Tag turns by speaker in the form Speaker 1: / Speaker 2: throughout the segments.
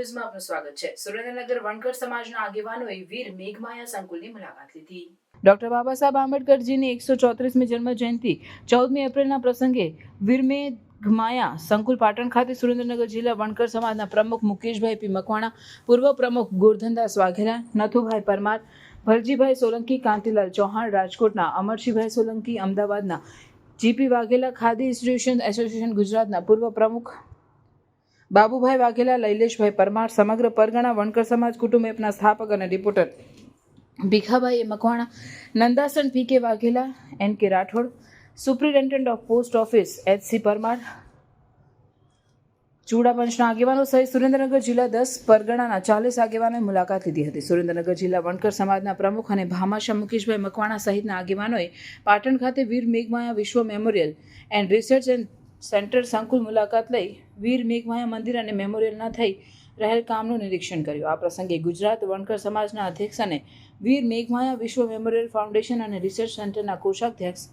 Speaker 1: ન્યૂઝમાં આપનું સ્વાગત છે। સુરેન્દ્રનગર વણકર સમાજના આગેવાનોએ વીર મેઘમાયા સંકુલની મુલાકાત લીધી। ડોક્ટર બાબા સાહેબ આંબેડકરજીની 134મી જન્મ જયંતિ 14મી એપ્રિલના પ્રસંગે વીર મેઘમાયા સંકુલ પાટણ ખાતે સુરેન્દ્રનગર જિલ્લા વણકર સમાજના પ્રમુખ મુકેશભાઈ પી મકવાણા, પૂર્વ પ્રમુખ ગોરધનદાસ વાઘેલા, નથુભાઈ પરમાર, ભરજીભાઈ સોલંકી, કાંતિલાલ ચૌહાણ રાજકોટના, અમરસિંહભાઈ સોલંકી અમદાવાદના, GP Vaghela khadi institution association ગુજરાતના પૂર્વ પ્રમુખ બાબુભાઈ વાઘેલા, લૈલેશભાઈ પરમાર, સમગ્ર પરગણા વણકર સમાજ કુટુંબ એપના સ્થાપક અને reporter Bhikhabhai Makwana, Nandasan P K. Vaghela, N K. Rathod, superintendent of post office H C. Parmar, ચૂડાપંચના આગેવાનો સહિત સુરેન્દ્રનગર જિલ્લા 10 પરગણાના 40 આગેવાનોએ મુલાકાત લીધી હતી। સુરેન્દ્રનગર જિલ્લા વણકર સમાજના પ્રમુખ અને ભામાશા મુકેશભાઈ મકવાણા સહિતના આગેવાનોએ પાટણ ખાતે વીર મેઘમાયા વિશ્વ મેમોરિયલ એન્ડ રિસર્ચ સેન્ટર સંકુલ મુલાકાત લઈ વીર મેઘમાયા મંદિર અને મેમોરિયલના થઈ રહેલ કામનું નિરીક્ષણ કર્યું। આ પ્રસંગે ગુજરાત વણકર સમાજના અધ્યક્ષ અને વીર મેઘમાયા વિશ્વ મેમોરિયલ ફાઉન્ડેશન અને રિસર્ચ સેન્ટરના કોષાધ્યક્ષ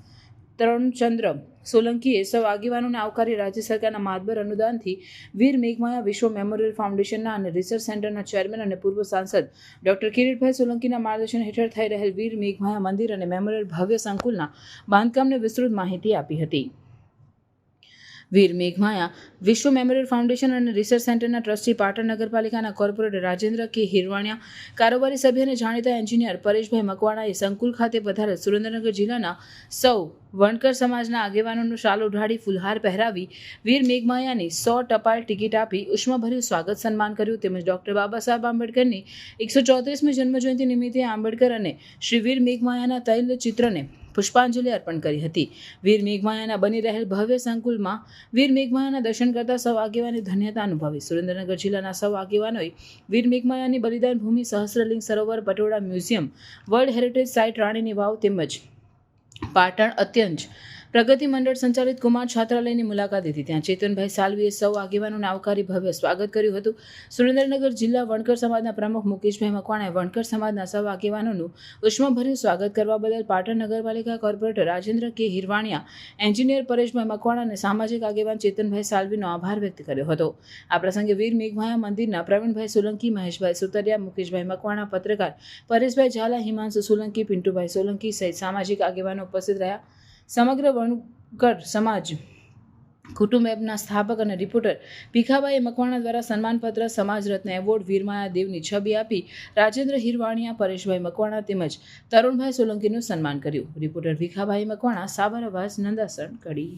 Speaker 1: તરુણચંદ્ર સોલંકીએ સૌ આગેવાનોને આવકારી રાજ્ય સરકારના માતબર અનુદાનથી વીર મેઘમાયા વિશ્વ મેમોરિયલ ફાઉન્ડેશનના અને રિસર્ચ સેન્ટરના ચેરમેન અને પૂર્વ સાંસદ ડોક્ટર કિરીટભાઈ સોલંકીના માર્ગદર્શન હેઠળ થઈ રહેલ વીર મેઘમાયા મંદિર અને મેમોરિયલ ભવ્ય સંકુલના બાંધકામને વિસ્તૃત માહિતી આપી હતી। વીર મેઘમાયા વિશ્વ મેમોરિયલ ફાઉન્ડેશન અને રિસર્ચ સેન્ટરના ટ્રસ્ટી પાટણ નગરપાલિકાના કોર્પોરેટર રાજેન્દ્ર કે હિરવાણિયા, કારોબારી સભ્ય અને જાણીતા એન્જિનિયર પરેશભાઈ મકવાણાએ સંકુલ ખાતે પધારેલ સુરેન્દ્રનગર જિલ્લાના સૌ વણકર સમાજના આગેવાનોનું શાલ ઉઢાડી ફુલહાર પહેરાવી વીર મેઘમાયાની 100 ટપાલ ટિકિટ આપી ઉષ્માભર્યું સ્વાગત સન્માન કર્યું। તેમજ ડોક્ટર બાબા સાહેબ આંબેડકરની 134મી જન્મજયંતિ નિમિત્તે આંબેડકર અને શ્રી વીર મેઘમાયાના તૈલ ચિત્રને પુષ્પાંજલિ અર્પણ કરી હતી। વીર મેઘમાયાના બની રહેલ ભવ્ય સંકુલમાં વીર મેઘમાયાના દર્શન કરતા સૌ આગેવાને ધન્યતા અનુભવી। સુરેન્દ્રનગર જિલ્લાના સૌ આગેવાનોએ વીર મેઘમાયાની બલિદાન ભૂમિ, સહસ્ત્રલિંગ સરોવર, Patola museum, world heritage site રાણીની વાવ તેમજ પાટણ અત્યંત પ્રગતિ મંડળ સંચાલિત કુમાર છાત્રાલયની મુલાકાત લીધી। ત્યાં ચેતનભાઈ સાલવીએ સૌ આગેવાનોને આવકારી ભવ્ય સ્વાગત કર્યું હતું। સુરેન્દ્રનગર જિલ્લા વણકર સમાજના પ્રમુખ મુકેશભાઈ મકવાણાએ વણકર સમાજના સૌ આગેવાનોનું ઉષ્માભર્યું સ્વાગત કરવા બદલ પાટણ નગરપાલિકા કોર્પોરેટર રાજેન્દ્ર કે હિરવાણિયા, એન્જિનિયર પરેશભાઈ મકવાણા અને સામાજિક આગેવાન ચેતનભાઈ સાલવીનો આભાર વ્યક્ત કર્યો હતો। આ પ્રસંગે વીર મેઘમાયા મંદિરના પ્રવીણભાઈ સોલંકી, મહેશભાઈ સુતરિયા, મુકેશભાઈ મકવાણા, પત્રકાર પરેશભાઈ ઝાલા, હિમાંશુ સોલંકી, પિન્ટુભાઈ સોલંકી સહિત સામાજિક આગેવાનો ઉપસ્થિત રહ્યા। સમગ્ર વણકર સમાજ કુટુંબ એપના સ્થાપક અને રિપોર્ટર ભીખાભાઈ મકવાણા દ્વારા સન્માનપત્ર, સમાજ રત્ન એવોર્ડ, વીરમાયા દેવની છબી આપી રાજેન્દ્ર હિરવાણિયા, પરેશભાઈ મકવાણા તેમજ તરુણભાઈ સોલંકીનું સન્માન કર્યું। રિપોર્ટર ભીખાભાઈ મકવાણા, સાબર અવાજ, નંદાસણ, કડી।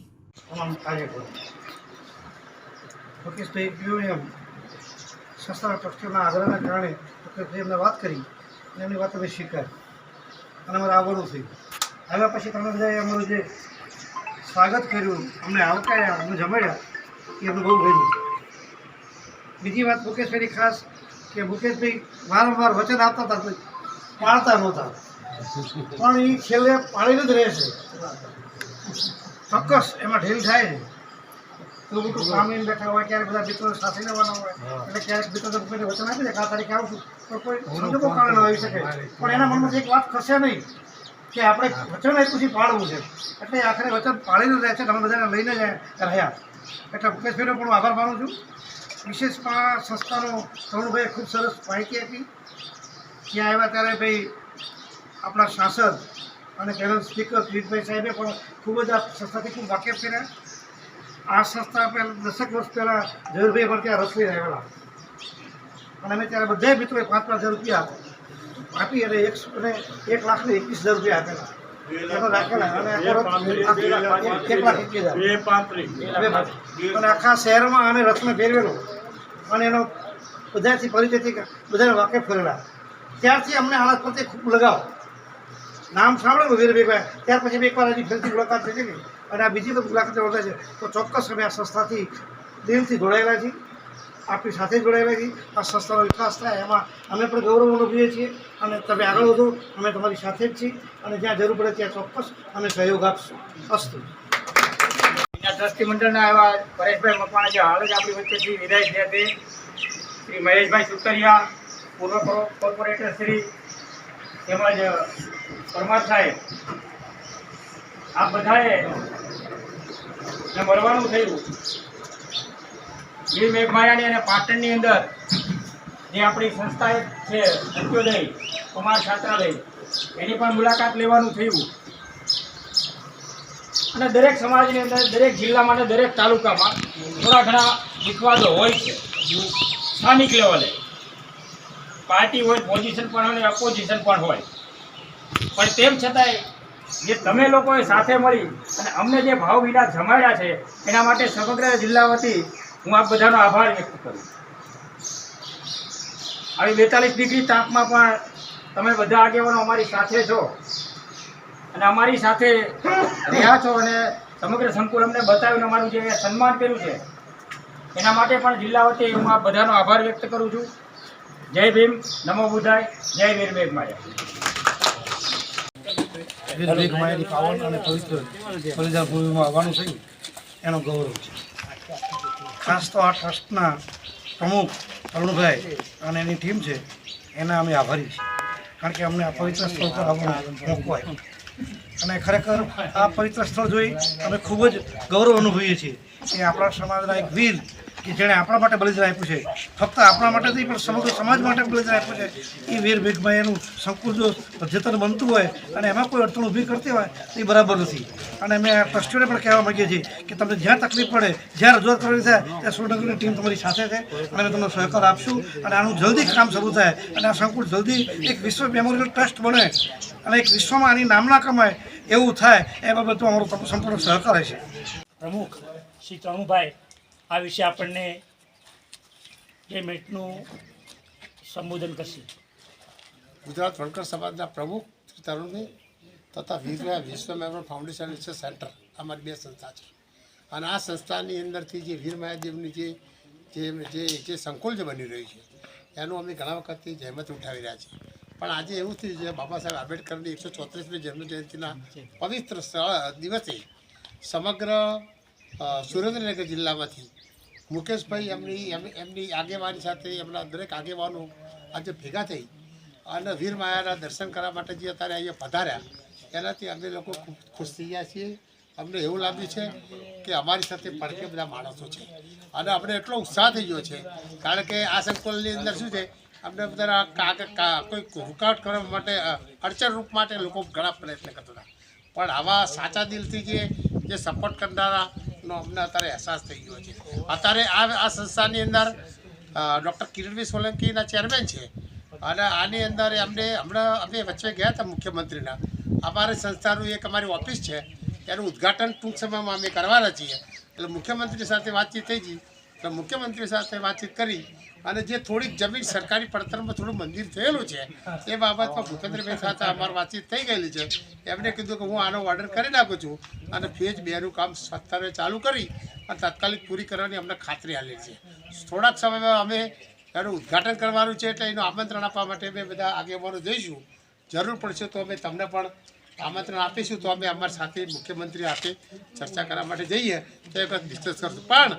Speaker 2: આવ્યા પછી તમે બધાએ અમારું જે સ્વાગત કર્યું, અમને આવકાર્યા, અમને જમાડ્યા, એ અમને બહુ ગમ્યું। બીજી વાત મુકેશભાઈની ખાસ કે મુકેશભાઈ વારંવાર વચન આપતા હતા, કોઈ પાળતા નહોતા, પણ એ છેલ્લે પાળીને જ રહેશે। ચોક્કસ એમાં ઢીલ થાય ને તો મોટું કામ લઈને બેઠા હોય, ક્યારેક બધા મિત્રો સાથે લેવાના હોય, એટલે ક્યારેક મિત્રોને કોઈને વચન આપી દે કે આ તારીખે આવશું, તો કોઈ સંજોગો કારણે આવી શકે, પણ એના મનમાં એક વાત ખસે નહીં કે આપણે વચન આપ્યું છે પાળવું છે, એટલે આખરે વચન પાળીને રહે છે। તમે બધાને લઈને જ રહ્યા, એટલે મુકેશભાઈનો પણ આભાર માનું છું। વિશેષમાં સંસ્થાનો તરુણભાઈએ ખૂબ સરસ માહિતી આપી। ત્યાં આવ્યા ત્યારે ભાઈ આપણા સાંસદ અને પેનલ સ્પીકર કિરીટભાઈ સાહેબે પણ ખૂબ જ આ સંસ્થાથી ખૂબ વાકેફ કર્યા। આ સંસ્થા પહેલાં 10 વર્ષ પહેલાં ઝવેરભાઈ પણ ત્યાં રસોઈ આવેલા, અને અમે ત્યારે બધા મિત્રોએ 5,000 રૂપિયા આપી અને 1,21,000 રૂપિયા આપેલા એનો રાખેલા, અને 1,21,000 અને આખા શહેરમાં અને રથને ફેરવેલો અને એનો બધાથી પરિચયથી બધાને વાકેફ કરેલા। ત્યારથી અમને આના પ્રત્યે ખૂબ લગાવ, નામ સાંભળેલું વીરભાઈ, ત્યાર પછી એકવાર હજી ફરીથી મુલાકાત થઈ હતી અને આ બીજી તો મુલાકાત વધે છે, તો ચોક્કસ અમે આ સંસ્થાથી દિલથી જોડાયેલા છીએ, આપણી સાથે જોડાયેલા છીએ। આ સંસ્થાનો વિકાસ થાય એમાં અમે પણ ગૌરવ અનુભવીએ છીએ, અને તમે આગળ વધો, અમે તમારી સાથે જ છીએ, અને જ્યાં જરૂર પડે ત્યાં ચોક્કસ અમે સહયોગ આપશું। અસ્તુ।
Speaker 3: ટ્રસ્ટી મંડળના એવા પરેશભાઈ મકવાણા જે હાલ જ આપણી વચ્ચેથી વિદાય થયા તે, શ્રી મહેશભાઈ સુતરિયા, પૂર્વ કોર્પોરેટર શ્રી તેમજ પરમાર સાહેબ, આ બધાએ મળવાનું થયું। વીર મેઘમાયાની અને પાટણની અંદર જે આપણી સંસ્થા એક છે અંત્યોદય કુમાર છાત્રાલય, એની પણ મુલાકાત લેવાનું થયું. અને દરેક સમાજની અંદર, દરેક જિલ્લામાં અને દરેક તાલુકામાં થોડા ઘણા વિખવાદો હોય છે. સ્થાનિક લેવલે પાર્ટી હોય, પોઝિશન પણ હોય, અપોઝિશન પણ હોય. પણ તેમ છતાંય જે તમે લોકોએ સાથે મળી અને અમને જે ભાવ વિના જમાડ્યા છે, એના માટે સમગ્ર જિલ્લા વતી હું આપ બધાનો આભાર વ્યક્ત કરું. આવી 42 ડિગ્રી તાપમાં પણ તમે બધા આગેવાનો અમારી સાથે છો અને અમારી સાથે રહ્યા છો અને સમગ્ર સંકુલ અમને બતાવ્યું, અમારું જે સન્માન કર્યું છે, એના માટે પણ જિલ્લા વતી હું આપ બધાનો આભાર વ્યક્ત કરું છું. જય ભીમ, નમો બુદ્ધાય, જય વીર મેઘમાયા.
Speaker 2: વીર મેઘમાયાની પાવન અને પવિત્ર બલિદાન ભૂમિમાં આવવાનું થયું એનો ગૌરવ છે. ખાસ તો આ ટ્રસ્ટના પ્રમુખ અરુણભાઈ અને એની ટીમ છે, એના અમે આભારી છીએ, કારણ કે અમને આ પવિત્ર સ્થળ પર આવવાનો મોકો આપ્યો. અને ખરેખર આ પવિત્ર સ્થળ જોઈ અમે ખૂબ જ ગૌરવ અનુભવીએ છીએ કે આપણા સમાજના એક વીર કે જેણે આપણા માટે બલિદાન આપ્યું છે, ફક્ત આપણા માટે નહીં પણ સમગ્ર સમાજ માટે બલિદાન આપ્યું છે, એ વીર મેઘમાયાનું સંકુલ જો અદ્યતન બનતું હોય અને એમાં કોઈ અડચણ ઊભી કરતી હોય તો એ બરાબર નથી. અને અમે આ ટ્રસ્ટીઓને પણ કહેવા માંગીએ છીએ કે તમને જ્યાં તકલીફ પડે, જ્યાં રજૂઆત કરવાની થાય, ત્યાં સુરેન્દ્રનગરની ટીમ તમારી સાથે છે અને અમે તમને સહકાર આપશું. અને આનું જલ્દી કામ શરૂ થાય અને આ સંકુલ જલ્દી એક વિશ્વ મેમોરિયલ ટ્રસ્ટ બને અને એક વિશ્વમાં આની નામના કમાય એવું થાય, એ બાબતમાં અમારો સંપૂર્ણ સહકાર છે.
Speaker 4: પ્રમુખ શ્રી તરુણભાઈ આ વિશે આપણને 2 મિનિટનું સંબોધન કરશે.
Speaker 5: ગુજરાત વણકર સમાજના પ્રમુખ શ્રી તરુણભાઈ તથા વિશ્વ મેમોરિયલ ફાઉન્ડેશન રિસર્ચ સેન્ટર અમારી 2 સંસ્થા છે. અને આ સંસ્થાની અંદરથી જે વીર મહાદેવની જે સંકુલ જે બની રહ્યું છે, એનું અમે ઘણા વખતથી જહેમત ઉઠાવી રહ્યા છીએ. પણ આજે એવું થયું છે, બાબા સાહેબ આંબેડકરની 134મી જન્મજયંતિના પવિત્ર દિવસે સમગ્ર સુરેન્દ્રનગર જિલ્લામાંથી મુકેશભાઈ એમની આગેવાની સાથે એમના દરેક આગેવાનો આજે ભેગા થઈ અને વીર માયાના દર્શન કરવા માટે જે અત્યારે અહીંયા પધાર્યા, એનાથી અમે લોકો ખૂબ ખુશ થઈ ગયા છીએ. અમને એવું લાગ્યું છે કે અમારી સાથે પડકે બધા માણસો છે અને અમને એટલો ઉત્સાહ થઈ ગયો છે, કારણ કે આ સંકુલની અંદર શું છે, અમને બધા કોઈ રૂકાવટ કરવા માટે, અડચણરૂપ માટે લોકો ઘણા પ્રયત્ન કરતા હતા. પણ આવા સાચા દિલથી જે સપોર્ટ કરનારાનો અમને અત્યારે અહેસાસ થઈ ગયો છે. અત્યારે આ સંસ્થાની અંદર ડૉક્ટર કિરણભાઈ સોલંકીના ચેરમેન છે અને આની અંદર હમણાં અમે વચ્ચે ગયા હતા મુખ્યમંત્રીના. અમારી સંસ્થાનું એક અમારી ઓફિસ છે, એનું ઉદ્ઘાટન ટૂંક સમયમાં અમે કરવાના છીએ. એટલે મુખ્યમંત્રી સાથે વાતચીત થઈ ગઈ, એટલે મુખ્યમંત્રી સાથે વાતચીત કરી અને જે થોડીક જમીન સરકારી પડતરમાં થોડું મંદિર થયેલું છે એ બાબતમાં ભૂપેન્દ્રભાઈ સાથે અમારી વાતચીત થઈ ગયેલી છે. એમણે કીધું કે હું આનો ઓર્ડર કરી નાખું છું અને ફેઝ 2નું કામ અત્યારે ચાલુ કરી અને તાત્કાલિક પૂરી કરવાની અમને ખાતરી આપેલી છે. થોડાક સમયમાં અમે એનું ઉદ્ઘાટન કરવાનું છે, એટલે એનું આમંત્રણ આપવા માટે અમે બધા આગેવાનો જઈશું. જરૂર પડશે તો અમે તમને પણ આમંત્રણ આપીશું, તો અમે અમારી સાથે મુખ્યમંત્રી સાથે ચર્ચા કરવા માટે જઈએ તો એક ડિસ્કસ કરશું. પણ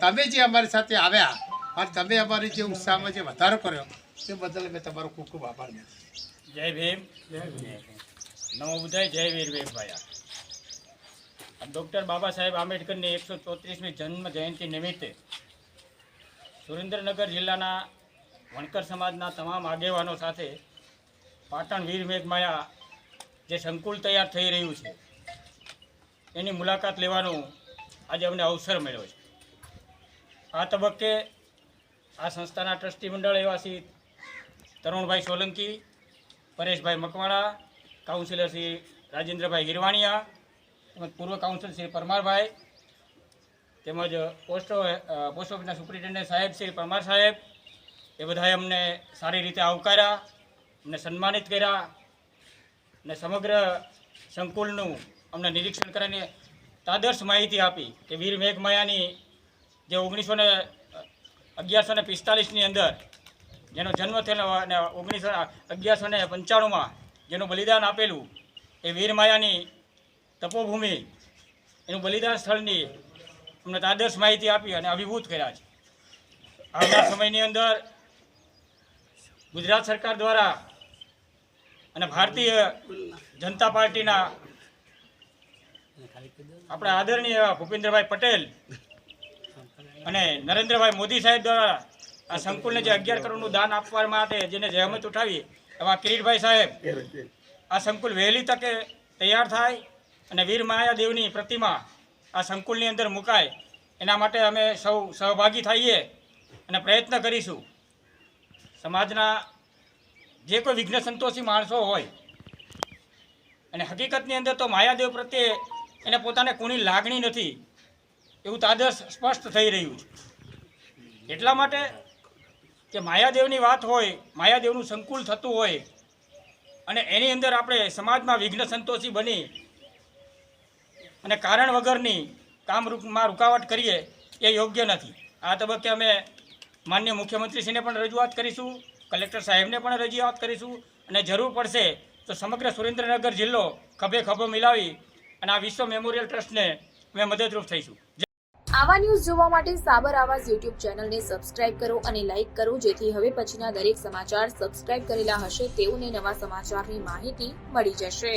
Speaker 5: તમે જે અમારી સાથે આવ્યા અને તમે અમારી જે ઉત્સાહમાં જે વધારો કર્યો તે બદલ અમે તમારો ખૂબ ખૂબ આભાર માનું.
Speaker 3: જય ભીમ, નમો બુદ્ધાય, જય વીર મેઘમાયા. ડૉક્ટર બાબા સાહેબ આંબેડકરની 134મી જન્મ જયંતિ નિમિત્તે સુરેન્દ્રનગર જિલ્લાના વણકર સમાજના તમામ આગેવાનો સાથે પાટણ વીર મેઘમાયા જે સંકુલ તૈયાર થઈ રહ્યું છે એની મુલાકાત લેવાનું આજે અમને અવસર મળ્યો છે. આ તબક્કે આ સંસ્થાના ટ્રસ્ટી મંડળ એવા શ્રી તરુણભાઈ સોલંકી, પરેશભાઈ મકવાણા, કાઉન્સિલર શ્રી રાજેન્દ્રભાઈ હિરવાણીયા, તેમજ પૂર્વ કાઉન્સિલર શ્રી પરમારભાઈ, તેમજ પોસ્ટ ઓફિસના સુપ્રિન્ટેન્ડન્ટ સાહેબ શ્રી પરમાર સાહેબ, એ બધાએ અમને સારી રીતે આવકાર્યા, અમને સન્માનિત કર્યા અને સમગ્ર સંકુલનું અમને નિરીક્ષણ કરીને તાદર્શ માહિતી આપી કે વીર મેઘમાયાની જે 1145ની અંદર જેનો જન્મ થયેલો અને 1195માં જેનું બલિદાન આપેલું એ વીર માયાની તપોભૂમિ, એનું બલિદાન સ્થળની અમને તાદર્શ માહિતી આપી અને અભિભૂત કર્યા છે. આવનાર સમયની અંદર ગુજરાત સરકાર દ્વારા અને ભારતીય જનતા પાર્ટીના આપણા આદરણીય ભૂપેન્દ્રભાઈ પટેલ અને નરેન્દ્રભાઈ મોદી સાહેબ દ્વારા આ સંકુલને જે 11 કરોડનું દાન આપવા માટે જેને જહેમત ઉઠાવી એવા કિરીટભાઈ સાહેબ આ સંકુલ વહેલી તકે તૈયાર થાય અને વીર માયાદેવની પ્રતિમા આ સંકુલની અંદર મુકાય એના માટે અમે સૌ સહભાગી થઈએ અને પ્રયત્ન કરીશું. સમાજના જે કોઈ વિઘ્ન સંતોષી માણસો હોય અને હકીકતની અંદર તો માયાદેવ પ્રત્યે એને પોતાને કોની લાગણી નથી એવું તાદસ સ્પષ્ટ થઈ રહ્યું છે. એટલા માટે કે માયાદેવની વાત હોય, માયાદેવનું સંકુલ થતું હોય અને એની અંદર આપણે સમાજમાં વિઘ્ન સંતોષી બની અને કારણ વગરની કામમાં રૂકાવટ કરીએ એ યોગ્ય નથી. આ તબક્કે અમે માનનીય મુખ્યમંત્રીશ્રીને પણ રજૂઆત કરીશું, કલેક્ટર સાહેબને પણ રજૂઆત કરીશું અને જરૂર પડશે તો સમગ્ર સુરેન્દ્રનગર જિલ્લો ખભે ખભો મિલાવી અને આ વિશ્વ મેમોરિયલ ટ્રસ્ટને અમે મદદરૂપ થઈશું.
Speaker 6: આવા ન્યૂઝ જોવા માટે સાબર આવાઝ યુટ્યુબ ચેનલને સબસ્ક્રાઇબ કરો અને લાઇક કરો, જેથી હવે પછીના દરેક સમાચાર સબસ્ક્રાઇબ કરેલા હશે તેઓને નવા સમાચારની માહિતી મળી જશે.